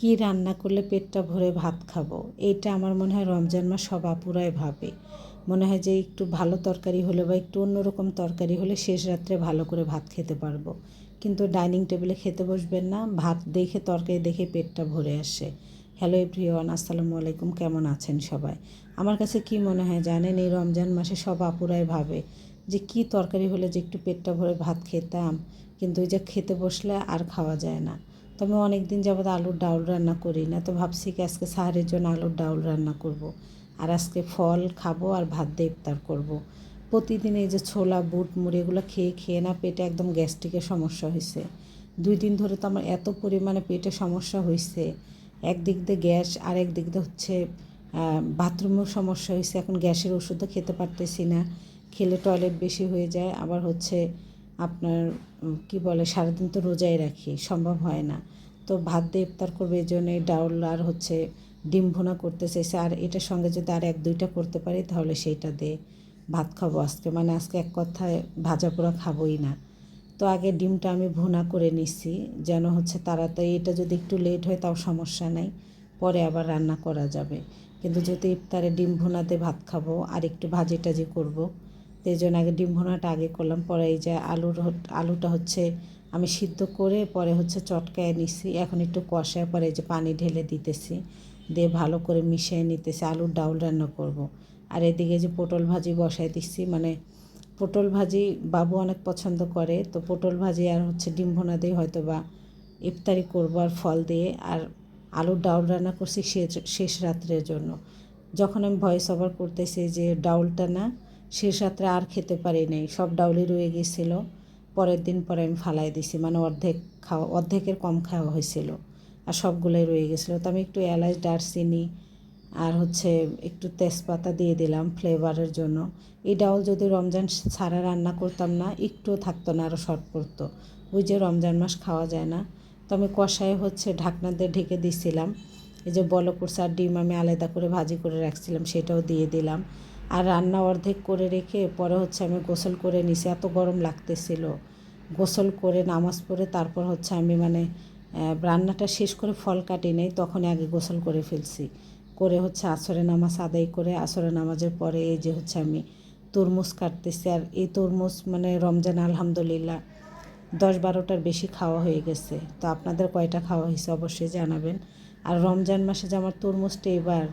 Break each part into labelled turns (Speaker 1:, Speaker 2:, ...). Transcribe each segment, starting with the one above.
Speaker 1: কি রান্না করলে পেটটা ভরে ভাত খাবো, এইটা আমার মনে হয় রমজান মাস সব আপুরাই ভাবে। মনে হয় যে একটু ভালো তরকারি হলে বা একটু অন্যরকম তরকারি হলে শেষ রাত্রে ভালো করে ভাত খেতে পারবো। কিন্তু ডাইনিং টেবিলে খেতে বসবেন না, ভাত দেখে তরকারি দেখে পেটটা ভরে আসে। হ্যালো এভরিওয়ান, আসসালামু আলাইকুম। কেমন আছেন সবাই? আমার কাছে কি মনে হয় জানেন, এই রমজান মাসে সব আপুরাই ভাবে যে কি তরকারি হলে যে একটু পেটটা ভরে ভাত খেতাম, কিন্তু ওই যে খেতে বসলে আর খাওয়া যায় না। তো আমি অনেক দিন যাবত আলুর ডাউল রান্না করি না, তো ভাবছি কি আজকে সাহারের জন্য আলুর ডাউল রান্না করব। আর আজকে ফল খাবো আর ভাত দিয়ে ইফতার করব। প্রতিদিন এই যে ছোলা বুট মুড়ি এগুলো খেয়ে খেয়ে না পেটে একদম গ্যাস্ট্রিকের সমস্যা হয়েছে। 2 দিন ধরে তো আমার এত পরিমাণে পেটে সমস্যা হয়েছে, একদিক দিয়ে গ্যাস আর একদিক দিয়ে হচ্ছে বাথরুমেও সমস্যা হয়েছে। এখন গ্যাসের ওষুধও খেতে পারতেছি না, খেলে টয়লেট বেশি হয়ে যায়। আবার হচ্ছে আপনার কি বলে, সারাদিন তো রোজাই রাখি, সম্ভব হয় না। তো ভাত দিয়ে ইফতার করবে, এই জন্যে ডাউল আর হচ্ছে ডিম ভুনা করতে চাইছে। আর এটার সঙ্গে যদি আর 1-2টা করতে পারি তাহলে সেইটা দিয়ে ভাত খাবো আজকে। মানে আজকে এক কথায় ভাজা পোড়া খাবোই না। তো আগে ডিমটা আমি ভুনা করে নিছি, যেন হচ্ছে তাড়াতাড়ি, এটা যদি একটু লেট হয় তাও সমস্যা নাই, পরে আবার রান্না করা যাবে। কিন্তু যেহেতু ইফতারে ডিম ভুনা দিয়ে ভাত খাবো আর একটু ভাজি টাজি করবো, তো এই জন্য আগে ডিম ভুনাটা আগে করলাম। পরে এই যে আলুটা হচ্ছে আমি সিদ্ধ করে পরে হচ্ছে চটকায় নিছি, এখন একটু কষায় পরে এই যে পানি ঢেলে দিতেছি, দিয়ে ভালো করে মিশিয়ে নিতেছি। আলুর ডাউল রান্না করব। আর এদিকে যে পটল ভাজি বসাই দিচ্ছি, মানে পটল ভাজি বাবু অনেক পছন্দ করে, তো পটল ভাজি আর হচ্ছে ডিম ভুনা দিয়ে হয়তো বা ইফতারি করবো আর ফল দিয়ে। আর আলুর ডাউল রান্না করছি শেষ রাত্রের জন্য। যখন আমি ভয়েস ওভার করতেছি যে ডাউলটা না শেষ রাত্রে আর খেতে পারি নাই, সব ডাউলই রয়ে গেছিলো। পরের দিন পরে আমি ফালাই দিছি, মানে অর্ধেকের কম খাওয়া হয়েছিল আর সবগুলোই রয়ে গেছিলো। তো আমি একটু এলাচ দারচিনি আর হচ্ছে একটু তেজপাতা দিয়ে দিলাম ফ্লেভারের জন্য। এই ডাউল যদি রমজান ছাড়া রান্না করতাম না, একটুও থাকতো না, আরও শর্ট পড়তো। ওই যে রমজান মাস খাওয়া যায় না। তো আমি কষায় হচ্ছে ঢাকনা দিয়ে ঢেকে দিছিলাম। এই যে বলক উঠছে, আর ডিম আমি আলাদা করে ভাজি করে রাখছিলাম সেটাও দিয়ে দিলাম। আর রান্না অর্ধেক করে রেখে পরে হচ্ছে আমি গোসল করে নিছি, এত গরম লাগতেছিল। গোসল করে নামাজ পড়ে তারপর হচ্ছে আমি মানে রান্নাটা শেষ করে ফল কাটি নেই, তখনই আগে গোসল করে ফেলছি। করে হচ্ছে আসরের নামাজ আদায় করে আসরের নামাজের পরে এই যে হচ্ছে আমি তরমুজ কাটতেছি। আর এই তরমুজ মানে রমজান আলহামদুলিল্লাহ 10-12টার বেশি খাওয়া হয়ে গেছে। তো আপনাদের কয়টা খাওয়া হয়েছে অবশ্যই জানাবেন। আর রমজান মাসে যে আমার তরমুজটা এবার,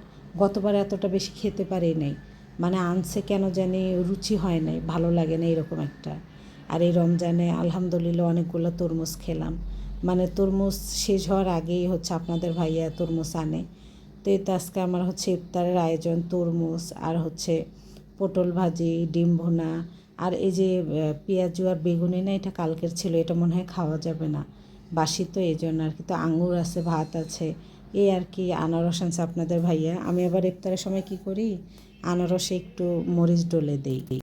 Speaker 1: গতবার এতটা বেশি খেতে পারি নাই, মানে আনছে কেন জানি রুচি হয় নাই, ভালো লাগে না এরকম একটা। আর এই রমজানে আলহামদুলিল্লাহ অনেকগুলো তরমুজ খেলাম। মানে তরমুজ শেষ হওয়ার আগেই হচ্ছে আপনাদের ভাইয়া তরমুজ আনে। তো এই তো আজকে আমার হচ্ছে ইফতারের আয়োজন তরমুজ আর হচ্ছে পটল ভাজি ডিম ভুনা। আর এই যে পেঁয়াজু আর বেগুনি না, এটা কালকের ছিল, এটা মনে হয় খাওয়া যাবে না, বাসি তো এই জন্য আর কি। তো আঙুর আছে, ভাত আছে, এই আর কি। আনারস আনছে আপনাদের ভাইয়া। আমি আবার ইফতারের সময় কি করি, আনারসে একটু মরিচ ডলে দিই।